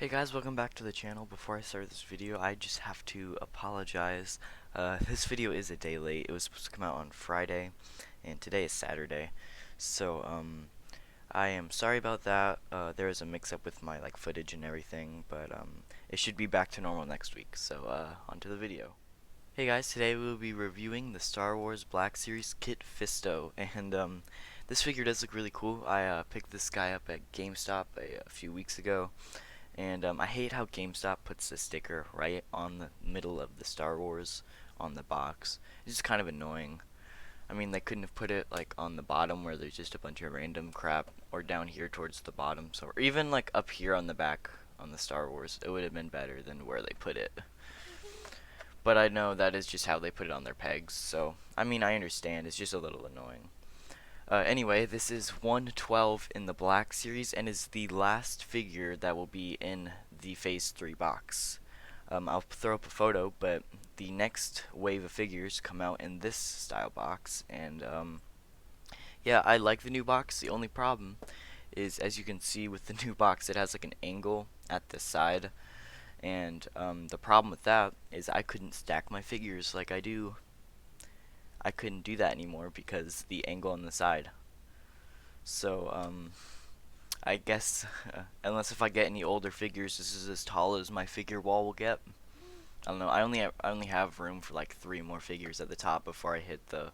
Hey guys, welcome back to the channel. Before I start this video, I just have to apologize. This video is a day late. It was supposed to come out on Friday, and today is Saturday. So, I am sorry about that. There is a mix-up with my footage and everything, but it should be back to normal next week. So, on to the video. Hey guys, today we will be reviewing the Star Wars Black Series Kit Fisto, and this figure does look really cool. I picked this guy up at GameStop a few weeks ago. And I hate how GameStop puts the sticker right on the middle of the Star Wars on the box. It's just kind of annoying. I mean, they couldn't have put it on the bottom where there's just a bunch of random crap, or down here towards the bottom. So, or even up here on the back on the Star Wars. It would have been better than where they put it. But I know that is just how they put it on their pegs. So, I mean, I understand. It's just a little annoying. Anyway, this is 112 in the Black Series and is the last figure that will be in the Phase 3 box. I'll throw up a photo, but the next wave of figures come out in this style box, and yeah, I like the new box. The only problem is, as you can see with the new box, it has an angle at the side, and the problem with that is I couldn't stack my figures like I do. I couldn't do that anymore because the angle on the side. So, I guess, unless if I get any older figures, this is as tall as my figure wall will get. I don't know, I only have room for 3 more figures at the top before I hit the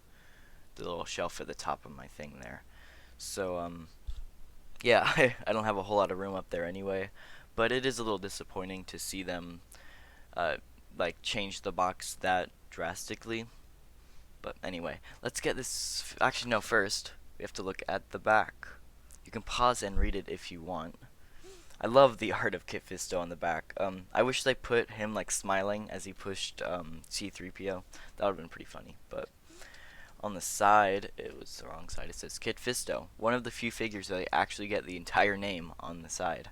little shelf at the top of my thing there. So, yeah, I don't have a whole lot of room up there anyway, but it is a little disappointing to see them, change the box that drastically. But anyway, let's get this. Actually, no, first, we have to look at the back. You can pause and read it if you want. I love the art of Kit Fisto on the back. I wish they put him smiling as he pushed C-3PO. That would have been pretty funny. But on the side, it was the wrong side. It says Kit Fisto. One of the few figures that they actually get the entire name on the side.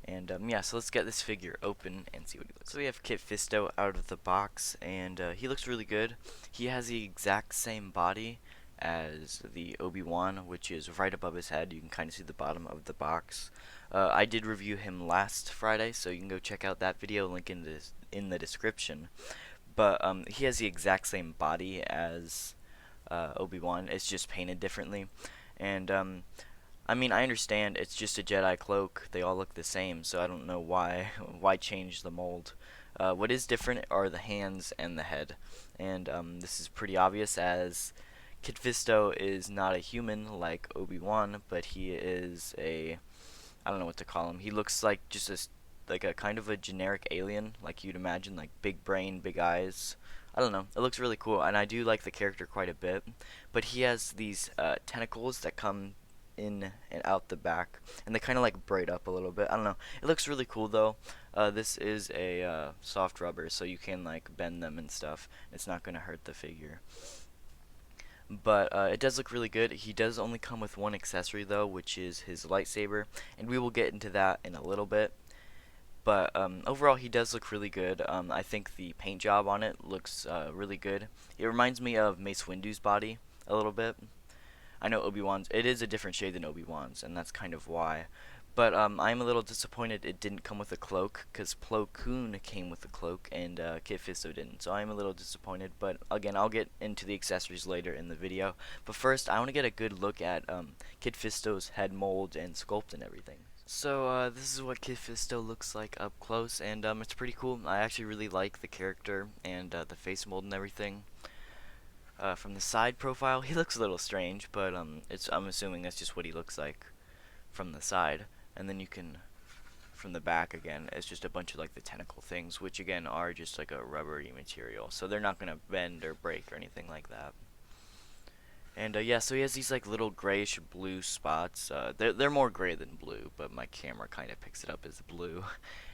And yeah, so let's get this figure open and see what he looks like. So we have Kit Fisto out of the box, and he looks really good. He has the exact same body as the Obi-Wan, which is right above his head. You can kind of see the bottom of the box. I did review him last Friday, so you can go check out that video, link in the description. But he has the exact same body as Obi-Wan. It's just painted differently. And I mean, I understand it's just a Jedi cloak. They all look the same, so I don't know why change the mold. What is different are the hands and the head, and this is pretty obvious as Kit Fisto is not a human like Obi-Wan, but he is I don't know what to call him. He looks like just a kind of a generic alien, like you'd imagine, big brain, big eyes. I don't know. It looks really cool, and I do like the character quite a bit. But he has these tentacles that come in and out the back, and they kind of braid up a little bit. I don't know. It looks really cool though. This is a soft rubber, so you can bend them and stuff. It's not gonna hurt the figure. But it does look really good. He does only come with one accessory though, which is his lightsaber, and we will get into that in a little bit. But overall, he does look really good. I think the paint job on it looks really good. It reminds me of Mace Windu's body a little bit. I know Obi-Wan's, it is a different shade than Obi-Wan's, and that's kind of why. But I'm a little disappointed it didn't come with a cloak, because Plo Koon came with a cloak, and Kit Fisto didn't. So I'm a little disappointed, but again, I'll get into the accessories later in the video. But first, I want to get a good look at Kit Fisto's head mold and sculpt and everything. So this is what Kit Fisto looks like up close, and it's pretty cool. I actually really like the character and the face mold and everything. From the side profile, he looks a little strange, but I'm assuming that's just what he looks like from the side. And then you can, from the back again, it's just a bunch of the tentacle things, which again are just a rubbery material, so they're not gonna bend or break or anything like that. And yeah, so he has these little grayish blue spots. They're more gray than blue, but my camera kind of picks it up as blue.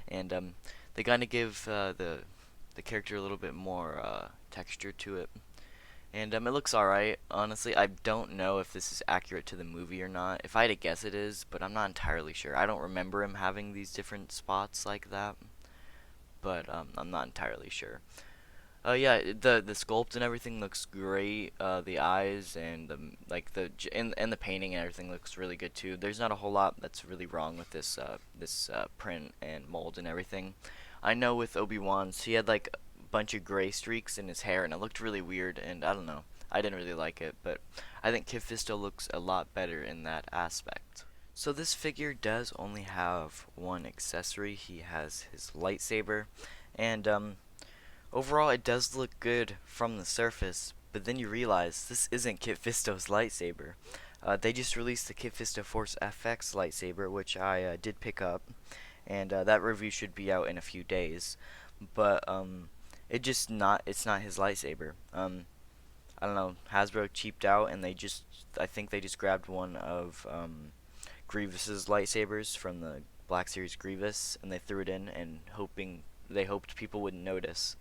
And they kind of give the character a little bit more texture to it. And it looks alright. Honestly, I don't know if this is accurate to the movie or not. If I had to guess, it is, but I'm not entirely sure. I don't remember him having these different spots like that, but I'm not entirely sure. Yeah, the sculpt and everything looks great. The eyes and and the painting and everything looks really good too. There's not a whole lot that's really wrong with this print and mold and everything. I know with Obi-Wan's, he had like a bunch of gray streaks in his hair and it looked really weird, and I don't know. I didn't really like it, but I think Kit Fisto looks a lot better in that aspect. So this figure does only have one accessory. He has his lightsaber, and overall, it does look good from the surface, but then you realize this isn't Kit Fisto's lightsaber. They just released the Kit Fisto Force FX lightsaber, which I did pick up, and that review should be out in a few days. But it's not his lightsaber. I don't know. Hasbro cheaped out, and I think they just grabbed one of Grievous's lightsabers from the Black Series Grievous, and they threw it in, and they hoped people wouldn't notice.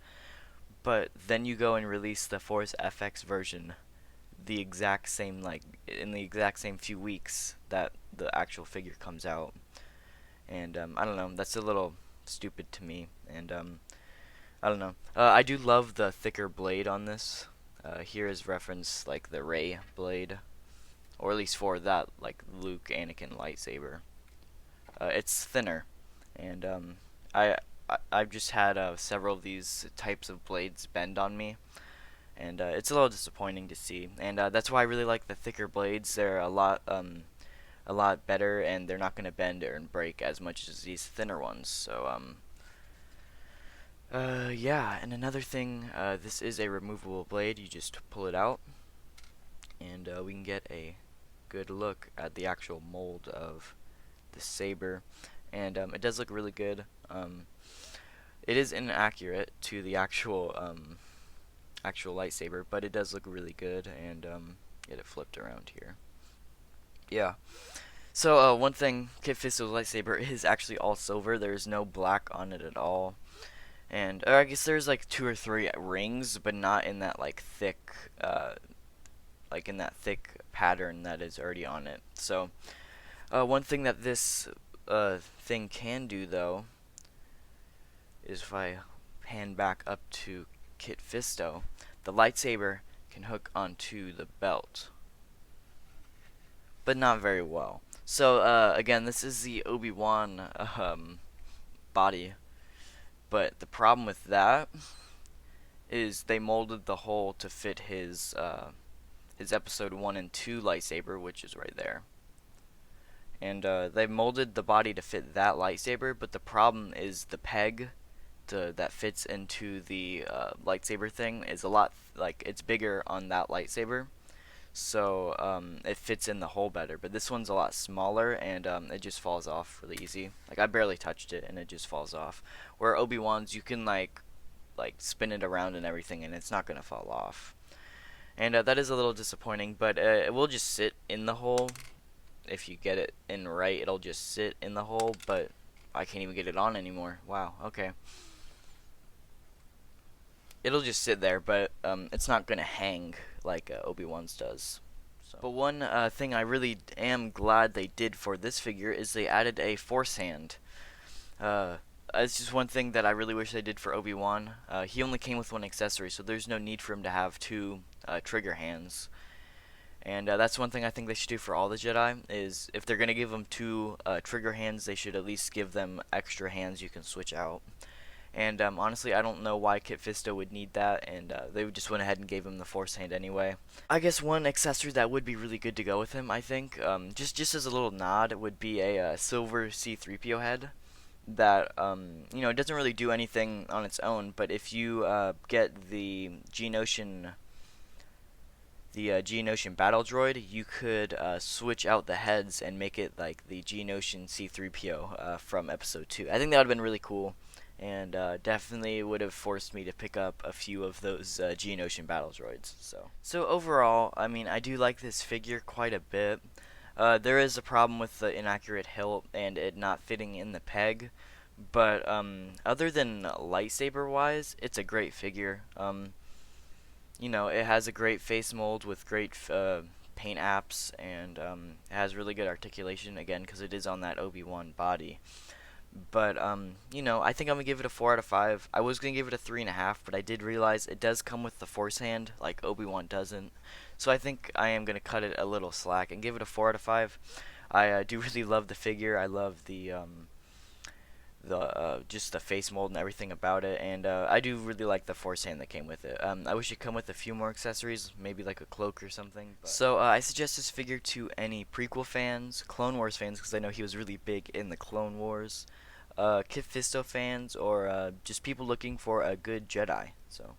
But then you go and release the Force FX version the exact same in the exact same few weeks that the actual figure comes out. And I don't know, that's a little stupid to me. And I don't know. I do love the thicker blade on this. Here is reference like the Rey blade, or at least for that like Luke Anakin lightsaber. It's thinner, and I've just had several of these types of blades bend on me, and it's a little disappointing to see. And that's why I really like the thicker blades. They're a lot better, and they're not going to bend or break as much as these thinner ones. So yeah. And another thing, this is a removable blade. You just pull it out, and we can get a good look at the actual mold of the saber, and it does look really good. It is inaccurate to the actual lightsaber, but it does look really good, and get it flipped around here. Yeah. So one thing, Kit Fisto's lightsaber is actually all silver. There's no black on it at all, and I guess there's like 2 or 3 rings, but not in that like in that thick pattern that is already on it. So one thing that this thing can do though is if I pan back up to Kit Fisto, the lightsaber can hook onto the belt, but not very well. So again, this is the Obi-Wan body, but the problem with that is they molded the hole to fit his Episode 1 and 2 lightsaber, which is right there. And they molded the body to fit that lightsaber, but the problem is the peg that fits into the lightsaber thing is a lot, it's bigger on that lightsaber, so it fits in the hole better. But this one's a lot smaller, and it just falls off really easy. Like, I barely touched it and it just falls off. Where Obi-Wan's, you can like spin it around and everything, and it's not gonna fall off. And that is a little disappointing, but it will just sit in the hole. If you get it in right, it'll just sit in the hole, but I can't even get it on anymore. Wow, okay. It'll just sit there, but it's not gonna hang like Obi-Wan's does. So. But one thing I really am glad they did for this figure is they added a force hand. It's just one thing that I really wish they did for Obi-Wan. He only came with one accessory, so there's no need for him to have 2 trigger hands. And that's one thing I think they should do for all the Jedi, is if they're going to give them 2 trigger hands, they should at least give them extra hands you can switch out. And honestly, I don't know why Kit Fisto would need that, and they just went ahead and gave him the Force Hand anyway. I guess one accessory that would be really good to go with him, I think, just as a little nod, would be a silver C-3PO head that, you know, it doesn't really do anything on its own, but if you get the Geonosian battle droid, you could switch out the heads and make it like the Geonosian C-3PO from Episode 2. I think that would have been really cool, and definitely would have forced me to pick up a few of those Geonosian battle droids. So overall, I mean, I do like this figure quite a bit. There is a problem with the inaccurate hilt and it not fitting in the peg, but other than lightsaber-wise, it's a great figure. You know, it has a great face mold with great paint apps, and it has really good articulation, again, because it is on that Obi-Wan body. But you know, I think I'm gonna give it a 4 out of 5. I was gonna give it a 3.5, but I did realize it does come with the Force hand, like Obi-Wan doesn't. So I think I am gonna cut it a little slack and give it a 4 out of 5. I do really love the figure. I love the just the face mold and everything about it, and I do really like the Force hand that came with it. I wish it come with a few more accessories, maybe like a cloak or something. So I suggest this figure to any prequel fans, Clone Wars fans, because I know he was really big in the Clone Wars, Kid Fisto fans, or just people looking for a good Jedi. So.